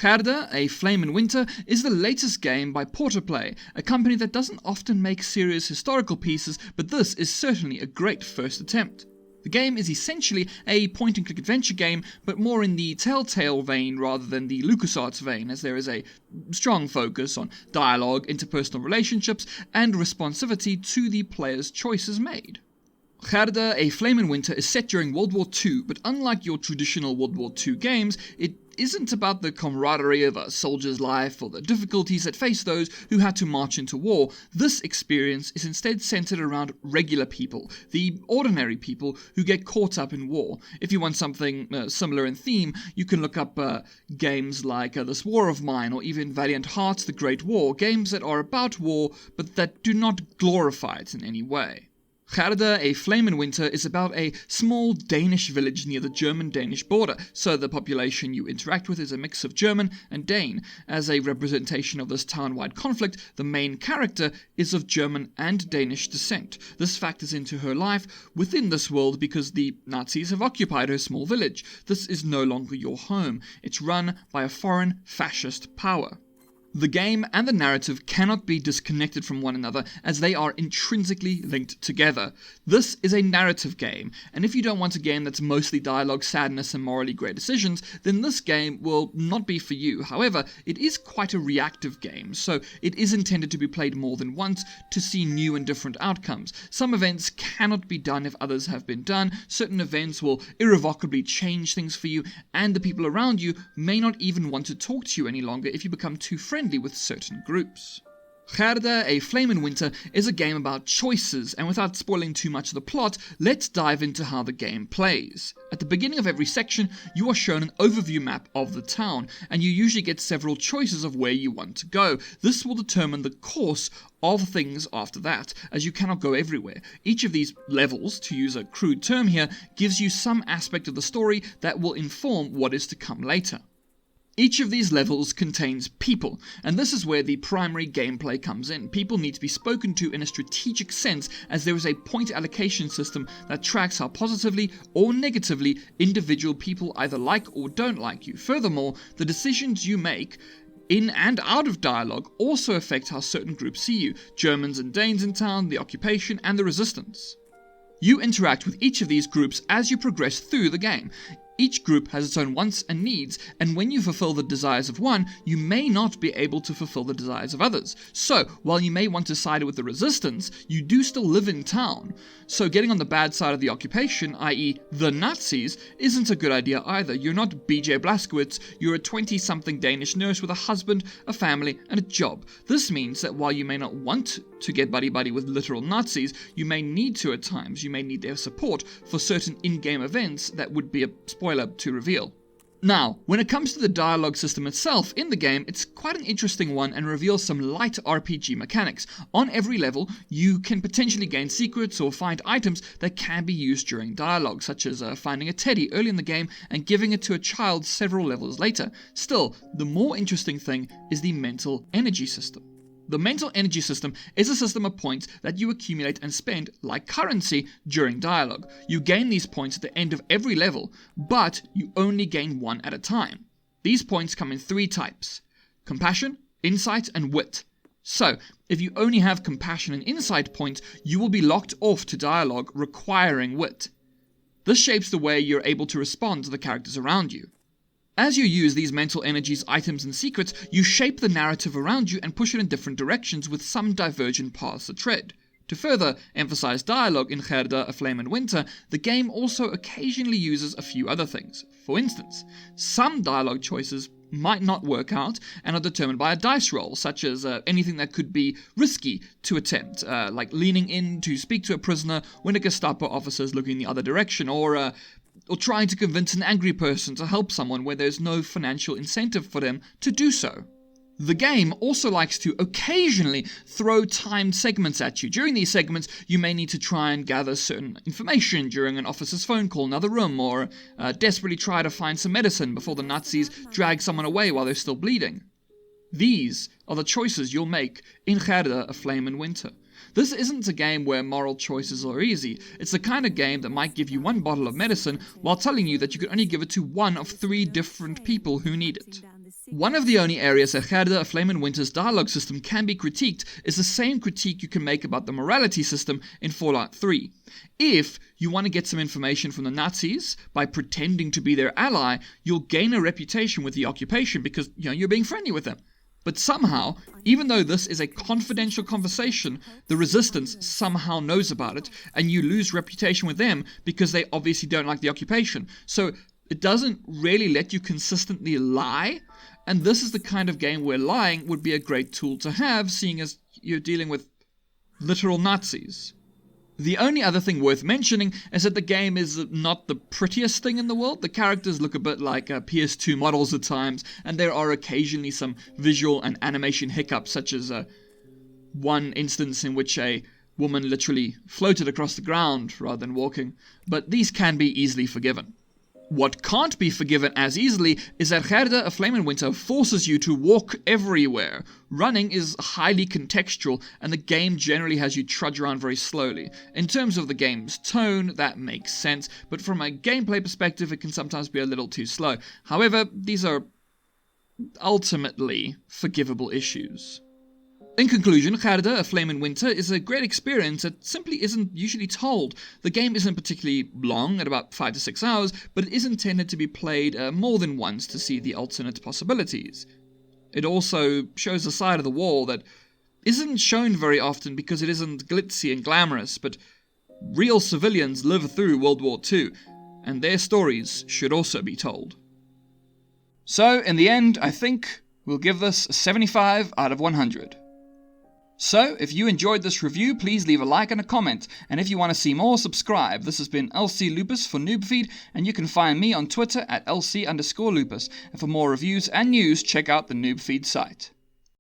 Gerda, A Flame in Winter is the latest game by Porterplay, a company that doesn't often make serious historical pieces, but this is certainly a great first attempt. The game is essentially a point-and-click adventure game, but more in the Telltale vein rather than the LucasArts vein, as there is a strong focus on dialogue, interpersonal relationships, and responsivity to the player's choices made. Gerda, A Flame in Winter is set during World War II, but unlike your traditional World War II games, it isn't about the camaraderie of a soldier's life or the difficulties that face those who had to march into war. This experience is instead centered around regular people, the ordinary people who get caught up in war. If you want something similar in theme, you can look up games like This War of Mine or even Valiant Hearts, The Great War, games that are about war but that do not glorify it in any way. Gerda, A Flame in Winter is about a small Danish village near the German-Danish border, so the population you interact with is a mix of German and Dane. As a representation of this town-wide conflict, the main character is of German and Danish descent. This factors into her life within this world because the Nazis have occupied her small village. This is no longer your home. It's run by a foreign fascist power. The game and the narrative cannot be disconnected from one another as they are intrinsically linked together. This is a narrative game, and if you don't want a game that's mostly dialogue, sadness, and morally grey decisions, then this game will not be for you. However, it is quite a reactive game, so it is intended to be played more than once to see new and different outcomes. Some events cannot be done if others have been done, certain events will irrevocably change things for you, and the people around you may not even want to talk to you any longer if you become too friendly with certain groups. Gerda, A Flame in Winter is a game about choices, and without spoiling too much of the plot, let's dive into how the game plays. At the beginning of every section, you are shown an overview map of the town, and you usually get several choices of where you want to go. This will determine the course of things after that, as you cannot go everywhere. Each of these levels, to use a crude term here, gives you some aspect of the story that will inform what is to come later. Each of these levels contains people, and this is where the primary gameplay comes in. People need to be spoken to in a strategic sense, as there is a point allocation system that tracks how positively or negatively individual people either like or don't like you. Furthermore, the decisions you make in and out of dialogue also affect how certain groups see you. Germans and Danes in town, the occupation, and the resistance. You interact with each of these groups as you progress through the game. Each group has its own wants and needs, and when you fulfill the desires of one, you may not be able to fulfill the desires of others. So, while you may want to side with the resistance, you do still live in town. So getting on the bad side of the occupation, i.e. the Nazis, isn't a good idea either. You're not B.J. Blazkowicz, you're a 20-something Danish nurse with a husband, a family, and a job. This means that while you may not want to get buddy-buddy with literal Nazis, you may need to at times. You may need their support for certain in-game events that would be a spoiler to reveal. Now, when it comes to the dialogue system itself in the game, it's quite an interesting one and reveals some light RPG mechanics. On every level, you can potentially gain secrets or find items that can be used during dialogue, such as finding a teddy early in the game and giving it to a child several levels later. Still, the more interesting thing is the mental energy system. The mental energy system is a system of points that you accumulate and spend like currency during dialogue. You gain these points at the end of every level, but you only gain one at a time. These points come in three types: compassion, insight, and wit. So, if you only have compassion and insight points, you will be locked off to dialogue requiring wit. This shapes the way you're able to respond to the characters around you. As you use these mental energies, items, and secrets, you shape the narrative around you and push it in different directions with some divergent paths to tread. To further emphasize dialogue in Gerda, A Flame in Winter, the game also occasionally uses a few other things. For instance, some dialogue choices might not work out and are determined by a dice roll, such as anything that could be risky to attempt, like leaning in to speak to a prisoner when a Gestapo officer is looking the other direction, or trying to convince an angry person to help someone where there's no financial incentive for them to do so. The game also likes to occasionally throw timed segments at you. During these segments, you may need to try and gather certain information during an officer's phone call in another room, or desperately try to find some medicine before the Nazis drag someone away while they're still bleeding. These are the choices you'll make in Gerda, A Flame in Winter. This isn't a game where moral choices are easy. It's the kind of game that might give you one bottle of medicine while telling you that you can only give it to one of 3 different people who need it. One of the only areas that Gerda, A Flame in Winter's dialogue system can be critiqued is the same critique you can make about the morality system in Fallout 3. If you want to get some information from the Nazis by pretending to be their ally, you'll gain a reputation with the occupation because you're being friendly with them. But somehow, even though this is a confidential conversation, the Resistance somehow knows about it, and you lose reputation with them because they obviously don't like the occupation. So it doesn't really let you consistently lie, and this is the kind of game where lying would be a great tool to have, seeing as you're dealing with literal Nazis. The only other thing worth mentioning is that the game is not the prettiest thing in the world. The characters look a bit like PS2 models at times, and there are occasionally some visual and animation hiccups, such as one instance in which a woman literally floated across the ground rather than walking, but these can be easily forgiven. What can't be forgiven as easily is that Gerda, A Flame in Winter forces you to walk everywhere. Running is highly contextual, and the game generally has you trudge around very slowly. In terms of the game's tone, that makes sense, but from a gameplay perspective, it can sometimes be a little too slow. However, these are ultimately forgivable issues. In conclusion, Gerda, A Flame in Winter is a great experience that simply isn't usually told. The game isn't particularly long, at about 5 to 6 hours, but it is intended to be played more than once to see the alternate possibilities. It also shows a side of the wall that isn't shown very often because it isn't glitzy and glamorous, but real civilians live through World War II, and their stories should also be told. So, in the end, I think we'll give this a 75 out of 100. So, if you enjoyed this review, please leave a like and a comment, and if you want to see more, subscribe. This has been LC Lupus for NoobFeed, and you can find me on Twitter at LC_Lupus. And for more reviews and news, check out the NoobFeed site.